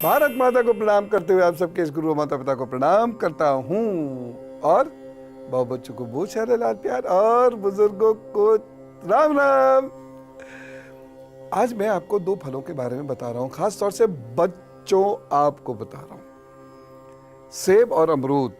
भारत माता को प्रणाम करते हुए आप सबके इस गुरु माता पिता को प्रणाम करता हूँ और बहु बच्चों को बहुत सारे लाल प्यार और बुजुर्गों को राम राम। आज मैं आपको दो फलों के बारे में बता रहा हूँ, खास तौर से बच्चों आपको बता रहा हूँ, सेब और अमरूद।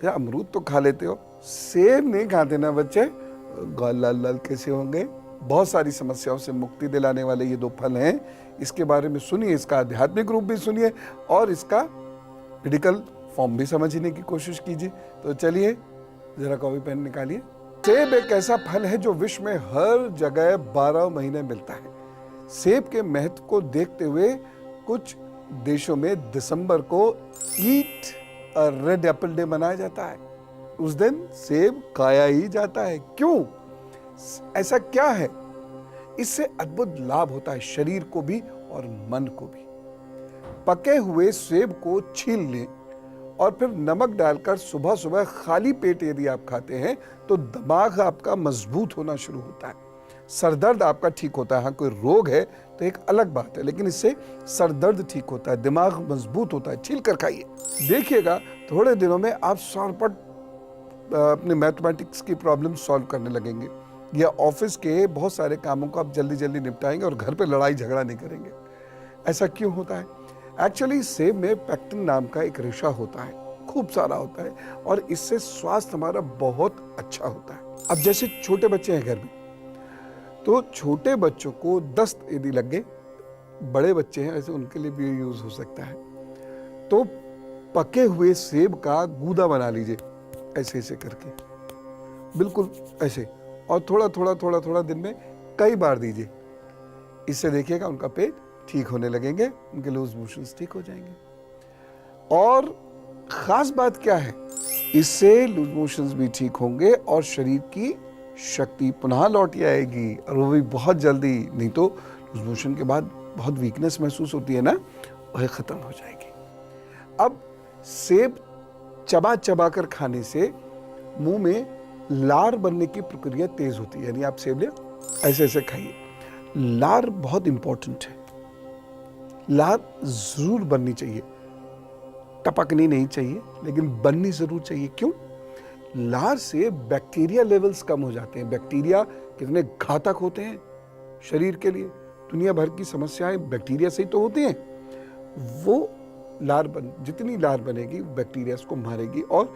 या अमरूद तो खा लेते हो, सेब नहीं खाते ना बच्चे, गाल लाल लाल कैसे होंगे। बहुत सारी समस्याओं से मुक्ति दिलाने वाले ये दो फल हैं। इसके बारे में सुनिए, इसका आध्यात्मिक रूप भी सुनिए और इसका मेडिकल फॉर्म भी समझने की कोशिश कीजिए। तो चलिए जरा कॉपी पेन निकालिए। सेब एक ऐसा फल है जो विश्व में हर जगह 12 महीने मिलता है। सेब के महत्व को देखते हुए कुछ देशों में दिसंबर को ईट अ रेड एप्पल डे मनाया जाता है। उस दिन सेब खाया ही जाता है। क्यों? ऐसा क्या है? इससे अद्भुत लाभ होता है शरीर को भी और मन को भी। पके हुए सेब को छील लें और फिर नमक डालकर सुबह सुबह खाली पेट यदि आप खाते हैं तो दिमाग आपका मजबूत होना शुरू होता है, सरदर्द आपका ठीक होता है। हाँ, कोई रोग है तो एक अलग बात है, लेकिन इससे सरदर्द ठीक होता है, दिमाग मजबूत होता है। छील कर खाइए, देखिएगा थोड़े दिनों में आप शॉर्टकट अपने मैथमेटिक्स की प्रॉब्लम सॉल्व करने लगेंगे या ऑफिस के बहुत सारे कामों को आप जल्दी जल्दी निपटाएंगे और घर पे लड़ाई झगड़ा नहीं करेंगे। ऐसा क्यों होता है? एक्चुअली सेब में पेक्टिन नाम का एक रेशा होता है, खूब सारा होता है और इससे स्वास्थ्य हमारा बहुत अच्छा होता है। अब जैसे छोटे बच्चे हैं घर में, तो छोटे बच्चों को दस्त यदि लग गए, बड़े बच्चे हैं ऐसे उनके लिए भी यूज हो सकता है। तो पके हुए सेब का गूदा बना लीजिए, ऐसे ऐसे करके, बिल्कुल ऐसे, और थोड़ा थोड़ा थोड़ा थोड़ा दिन में कई बार दीजिए। इससे देखिएगा उनका पेट ठीक होने लगेंगे, उनके लूज मोशंस ठीक हो जाएंगे। और खास बात क्या है, इससे लूज मोशंस भी ठीक होंगे और शरीर की शक्ति पुनः लौट आएगी, और वो भी बहुत जल्दी। नहीं तो लूज मोशन के बाद बहुत वीकनेस महसूस होती है ना, वह खत्म हो जाएगी। अब सेब चबा चबा कर खाने से मुंह में लार बनने की प्रक्रिया तेज होती है। यानी आप सेब ले ऐसे ऐसे खाइए, लार बहुत इंपॉर्टेंट है। लार जरूर बननी चाहिए, टपकनी नहीं चाहिए, लेकिन बननी जरूर चाहिए। क्यों? लार से बैक्टीरिया लेवल्स कम हो जाते हैं। बैक्टीरिया कितने घातक होते हैं शरीर के लिए, दुनिया भर की समस्याएं बैक्टीरिया से ही तो होती हैं। वो जितनी लार बनेगी बैक्टीरिया को मारेगी और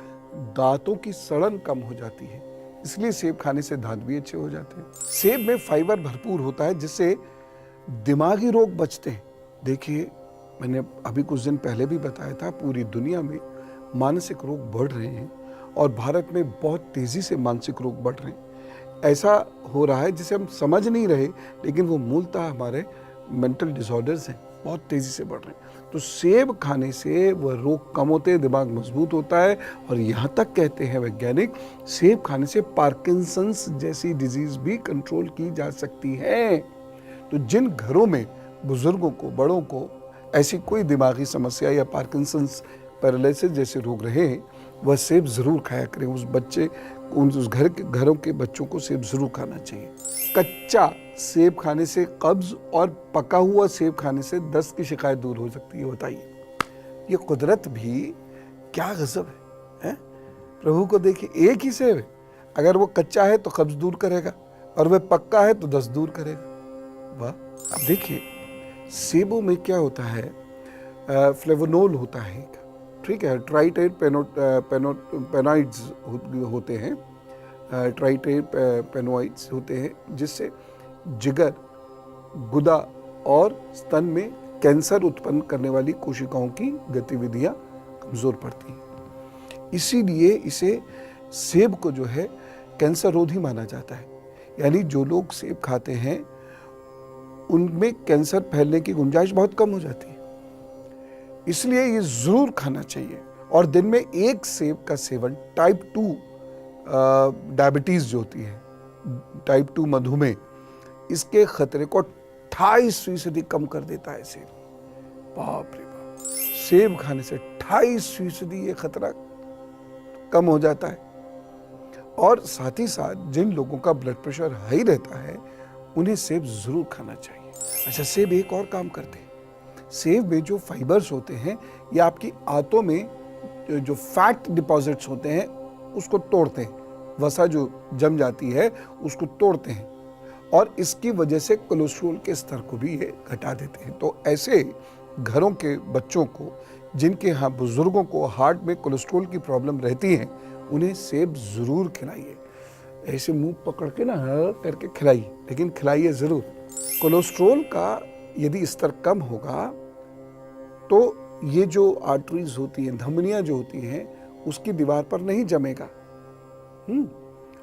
दांतों की सड़न कम हो जाती है। इसलिए सेब खाने से दांत भी अच्छे हो जाते हैं। सेब में फाइबर भरपूर होता है जिससे दिमागी रोग बचते हैं। देखिए, मैंने अभी कुछ दिन पहले भी बताया था, पूरी दुनिया में मानसिक रोग बढ़ रहे हैं और भारत में बहुत तेजी से मानसिक रोग बढ़ रहे हैं। ऐसा हो रहा है जिसे हम समझ नहीं रहे, लेकिन वो मूलतः हमारे मेंटल डिसऑर्डर्स हैं, बहुत तेजी से बढ़ रहे हैं। तो सेब खाने से वह रोग कम होते हैं, दिमाग मजबूत होता है, और यहाँ तक कहते हैं वैज्ञानिक, सेब खाने से पार्किंसंस जैसी डिजीज भी कंट्रोल की जा सकती है। तो जिन घरों में बुजुर्गों को, बड़ों को ऐसी कोई दिमागी समस्या या पार्किंसंस पैरालिसिस जैसे रोग रहे हैं, वह सेब जरूर खाया करें। उस घरों के बच्चों को सेब जरूर खाना चाहिए। कच्चा सेब खाने से कब्ज और पका हुआ सेब खाने से दस्त की शिकायत दूर हो सकती है। बताइए, ये कुदरत भी क्या गजब है? प्रभु को देखिए, एक ही सेब है, अगर वो कच्चा है तो कब्ज दूर करेगा और वह पक्का है तो दस्त दूर करेगा। वाह! अब देखिए, सेबों में क्या होता है, फ्लेवोनोल होता है, ठीक है, ट्राइटेट पेनोइड्स होते हैं, ट्राइटेट पेनोइड्स होते हैं, जिससे जिगर, गुदा और स्तन में कैंसर उत्पन्न करने वाली कोशिकाओं की गतिविधियां कमजोर पड़ती हैं। इसीलिए इसे, सेब को जो है, कैंसर रोधी माना जाता है। यानी जो लोग सेब खाते हैं उनमें कैंसर फैलने की गुंजाइश बहुत कम हो जाती है। इसलिए ये जरूर खाना चाहिए। और दिन में एक सेब का सेवन टाइप 2 डायबिटीज जो होती है, टाइप 2 मधुमेह, इसके खतरे को 28% कम कर देता है सेब। बाप रे बाप! सेब खाने से 28% ये खतरा कम हो जाता है। और साथ ही साथ जिन लोगों का ब्लड प्रेशर हाई रहता है, उन्हें सेब जरूर खाना चाहिए। अच्छा, सेब एक और काम करते हैं, सेब में जो फाइबर्स होते हैं ये आपकी आंतों में जो फैट डिपॉजिट्स होते हैं उसको तोड़ते हैं, वसा जो जम जाती है उसको तोड़ते हैं और इसकी वजह से कोलेस्ट्रॉल के स्तर को भी ये घटा देते हैं। तो ऐसे घरों के बच्चों को जिनके यहाँ बुजुर्गों को हार्ट में कोलेस्ट्रॉल की प्रॉब्लम रहती है उन्हें सेब ज़रूर खिलाइए। ऐसे मुंह पकड़ के ना करके खिलाइए, लेकिन खिलाइए ज़रूर। कोलेस्ट्रॉल का यदि स्तर कम होगा तो ये जो आर्टरीज होती हैं, धमनियाँ जो होती हैं, उसकी दीवार पर नहीं जमेगा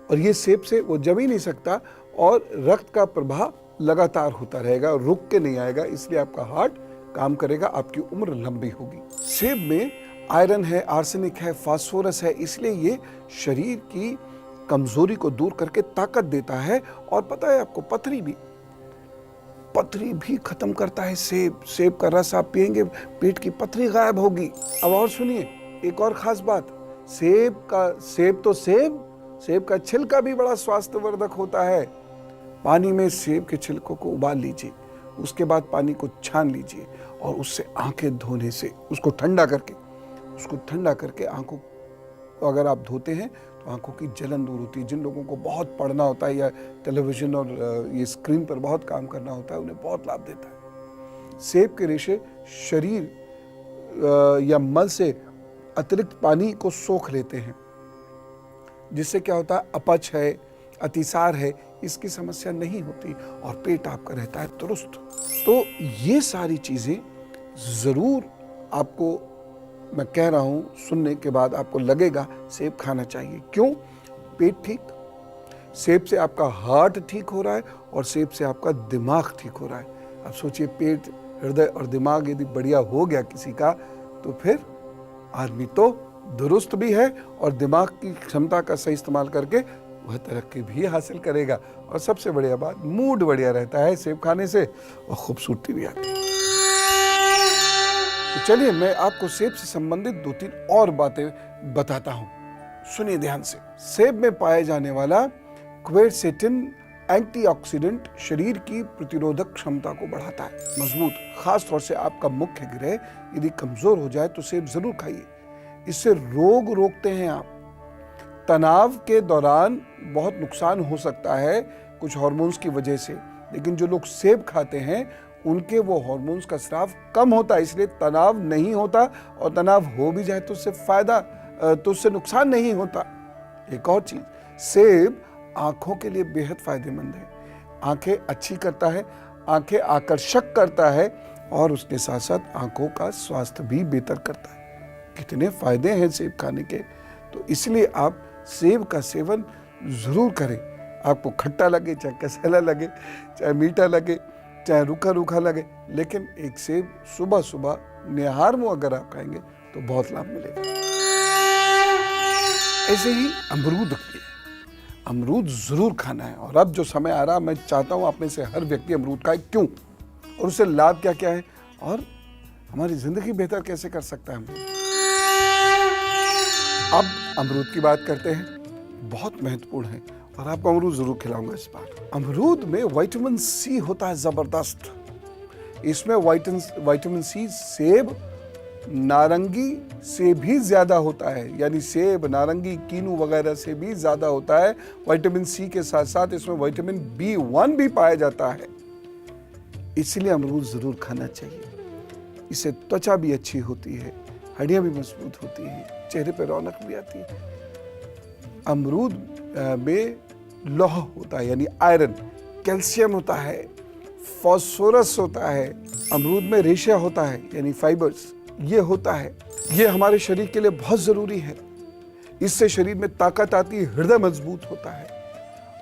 और ये सेब से वो जम ही नहीं सकता और रक्त का प्रवाह लगातार होता रहेगा, रुक के नहीं आएगा, इसलिए आपका हार्ट काम करेगा, आपकी उम्र लंबी होगी। सेब में आयरन है, आर्सेनिक है, फास्फोरस है, इसलिए ये शरीर की कमजोरी को दूर करके ताकत देता है। और पता है आपको पथरी भी खत्म करता है सेब का रस आप पिएंगे, पेट की पथरी गायब होगी। अब और सुनिए एक और खास बात, सेब का छिलका भी बड़ा स्वास्थ्यवर्धक होता है। पानी में सेब के छिलकों को उबाल लीजिए, उसके बाद पानी को छान लीजिए और उससे आंखें धोने से उसको ठंडा करके आंखों को अगर आप धोते हैं तो आंखों की जलन दूर होती है। जिन लोगों को बहुत पढ़ना होता है या टेलीविजन और ये स्क्रीन पर बहुत काम करना होता है उन्हें बहुत लाभ देता है। सेब के रेशे शरीर या मल से अतिरिक्त पानी को सोख लेते हैं, जिससे क्या होता है, अपच है, अतिसार है, इसकी समस्या नहीं होती और पेट आपका रहता है दुरुस्त। तो ये सारी चीज़ें ज़रूर आपको मैं कह रहा हूँ, सुनने के बाद आपको लगेगा सेब खाना चाहिए। क्यों? पेट ठीक, सेब से आपका हार्ट ठीक हो रहा है और सेब से आपका दिमाग ठीक हो रहा है। अब सोचिए पेट, हृदय और दिमाग यदि बढ़िया हो गया किसी का तो फिर आदमी तो दुरुस्त भी है और दिमाग की क्षमता का सही इस्तेमाल करके वह तरक्की भी हासिल करेगा। और सबसे बढ़िया बात, मूड बढ़िया रहता है सेब खाने से और खूबसूरती भी आती है। तो चलिए मैं आपको सेब से संबंधित 2-3 और बातें बताता हूं, सुनिए ध्यान से। सेब में पाए जाने वाला क्वेरसेटिन एंटीऑक्सीडेंट शरीर की प्रतिरोधक क्षमता को बढ़ाता है, मजबूत। खास तौर से आपका मुख्य गृह यदि कमजोर हो जाए तो सेब जरूर खाइए, इससे रोग रोकते हैं आप। तनाव के दौरान बहुत नुकसान हो सकता है कुछ हार्मोन्स की वजह से, लेकिन जो लोग सेब खाते हैं उनके वो हार्मोन्स का स्राव कम होता है, इसलिए तनाव नहीं होता और तनाव हो भी जाए तो उससे नुकसान नहीं होता। एक और चीज, सेब आंखों के लिए बेहद फायदेमंद है। आंखें अच्छी करता है, आंखें आकर्षक करता है और उसके साथ साथ आंखों का स्वास्थ्य भी बेहतर करता है। कितने फायदे हैं सेब खाने के, तो इसलिए आप सेब का सेवन जरूर करें। आपको खट्टा लगे, चाहे कसैला लगे, चाहे मीठा लगे, चाहे रूखा रूखा लगे, लेकिन एक सेब सुबह सुबह निहार में अगर आप खाएंगे तो बहुत लाभ मिलेगा। ऐसे ही अमरूद जरूर खाना है। और अब जो समय आ रहा, मैं चाहता हूं आप में से हर व्यक्ति अमरूद खाए। क्यों और उससे लाभ क्या क्या है और हमारी जिंदगी बेहतर कैसे कर सकता है अमरूद। अब अमरूद की बात करते हैं, बहुत महत्वपूर्ण है और आपको अमरूद जरूर खिलाऊंगा इस बार। अमरूद में विटामिन सी होता है जबरदस्त। इसमें विटामिन सी सेब नारंगी से भी ज्यादा होता है, यानी सेब, नारंगी, कीनू वगैरह से भी ज्यादा होता है। विटामिन सी के साथ साथ इसमें विटामिन B1 भी पाया जाता है, इसलिए अमरूद जरूर खाना चाहिए। इससे त्वचा भी अच्छी होती है, हड्डियां भी मजबूत होती हैं, चेहरे पर रौनक भी आती है। अमरूद में लौह होता है यानी आयरन, कैल्शियम होता है, फास्फोरस होता है। अमरूद में रेशा होता है यानी फाइबर्स, ये होता है। ये हमारे शरीर के लिए बहुत जरूरी है। इससे शरीर में ताकत आती है, हृदय मजबूत होता है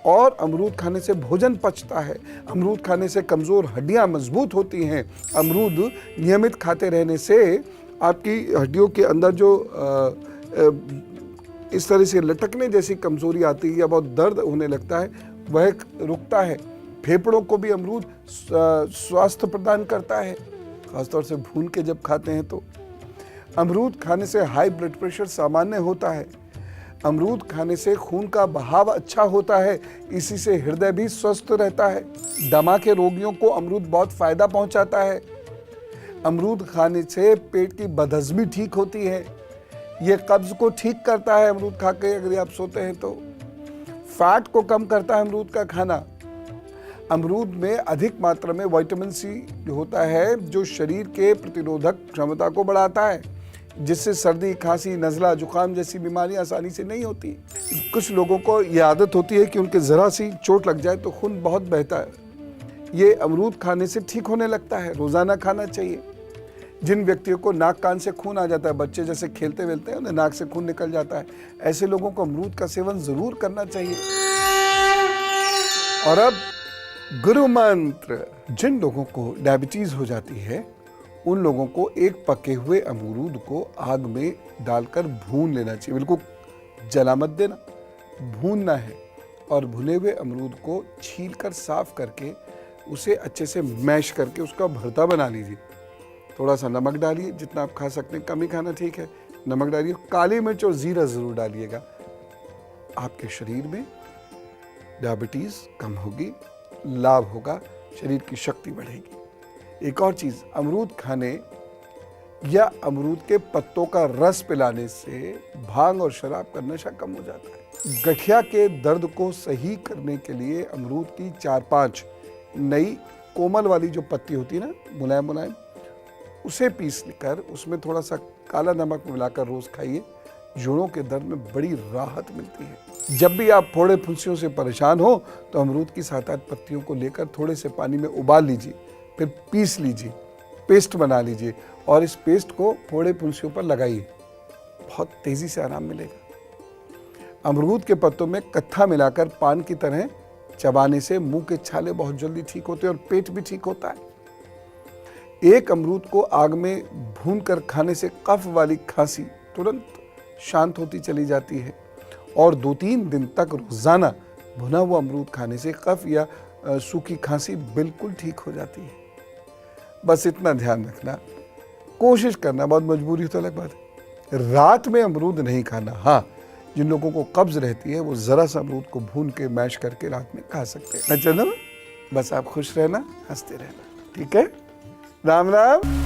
और अमरूद खाने से भोजन पचता है। अमरूद खाने से कमजोर हड्डियां मजबूत होती हैं। अमरूद नियमित खाते रहने से आपकी हड्डियों के अंदर जो इस तरह से लटकने जैसी कमजोरी आती है या बहुत दर्द होने लगता है, वह रुकता है। फेफड़ों को भी अमरूद स्वास्थ्य प्रदान करता है, खासतौर से भून के जब खाते हैं तो। अमरूद खाने से हाई ब्लड प्रेशर सामान्य होता है। अमरूद खाने से खून का बहाव अच्छा होता है, इसी से हृदय भी स्वस्थ रहता है। दमा के रोगियों को अमरूद बहुत फायदा पहुंचाता है। अमरूद खाने से पेट की बदहजमी ठीक होती है। ये कब्ज को ठीक करता है अमरूद खा के, अगर आप सोते हैं तो। फैट को कम करता है अमरूद का खाना। अमरूद में अधिक मात्रा में विटामिन सी जो होता है, जो शरीर के प्रतिरोधक क्षमता को बढ़ाता है, जिससे सर्दी, खांसी, नज़ला, जुकाम जैसी बीमारियां आसानी से नहीं होती। कुछ लोगों को ये आदत होती है कि उनके ज़रा सी चोट लग जाए तो खून बहुत बहता है। ये अमरूद खाने से ठीक होने लगता है। रोज़ाना खाना चाहिए। जिन व्यक्तियों को नाक कान से खून आ जाता है, बच्चे जैसे खेलते वेलते हैं उन्हें नाक से खून निकल जाता है, ऐसे लोगों को अमरूद का सेवन ज़रूर करना चाहिए। और अब गुरु मंत्र। जिन लोगों को डायबिटीज़ हो जाती है उन लोगों को एक पके हुए अमरूद को आग में डालकर भून लेना चाहिए। बिल्कुल जला मत देना, भूनना है। और भुने हुए अमरूद को छील कर साफ करके उसे अच्छे से मैश करके उसका भरता बना लीजिए। थोड़ा सा नमक डालिए, जितना आप खा सकते हैं, कम ही खाना ठीक है। नमक डालिए, काली मिर्च और ज़ीरा ज़रूर डालिएगा। आपके शरीर में डायबिटीज़ कम होगी, लाभ होगा, शरीर की शक्ति बढ़ेगी। एक और चीज़, अमरूद खाने या अमरूद के पत्तों का रस पिलाने से भांग और शराब का नशा कम हो जाता है। गठिया के दर्द को सही करने के लिए अमरूद की 4-5 नई कोमल वाली जो पत्ती होती है ना, मुलायम मुलायम, उसे पीस कर उसमें थोड़ा सा काला नमक मिलाकर रोज़ खाइए। जोड़ों के दर्द में बड़ी राहत मिलती है। जब भी आप फोड़े फुंसियों से परेशान हो तो अमरूद की 7-8 पत्तियों को लेकर थोड़े से पानी में उबाल लीजिए, फिर पीस लीजिए, पेस्ट बना लीजिए और इस पेस्ट को फोड़े फुंसियों पर लगाइए। बहुत तेज़ी से आराम मिलेगा। अमरूद के पत्तों में कत्था मिलाकर पान की तरह चबाने से मुंह के छाले बहुत जल्दी ठीक होते हैं और पेट भी ठीक होता है। एक अमरूद को आग में भूनकर खाने से कफ वाली खांसी तुरंत शांत होती चली जाती है और 2-3 दिन तक रोजाना भुना हुआ अमरूद खाने से कफ या सूखी खांसी बिल्कुल ठीक हो जाती है। बस इतना ध्यान रखना, कोशिश करना, बहुत मजबूरी हो तो अलग बात है, रात में अमरूद नहीं खाना। हाँ, जिन लोगों को कब्ज रहती है वो ज़रा सा अमरूद को भून के मैश करके रात में खा सकते हैं। मैं चलूँ? बस आप खुश रहना, हंसते रहना, ठीक है? राम राम।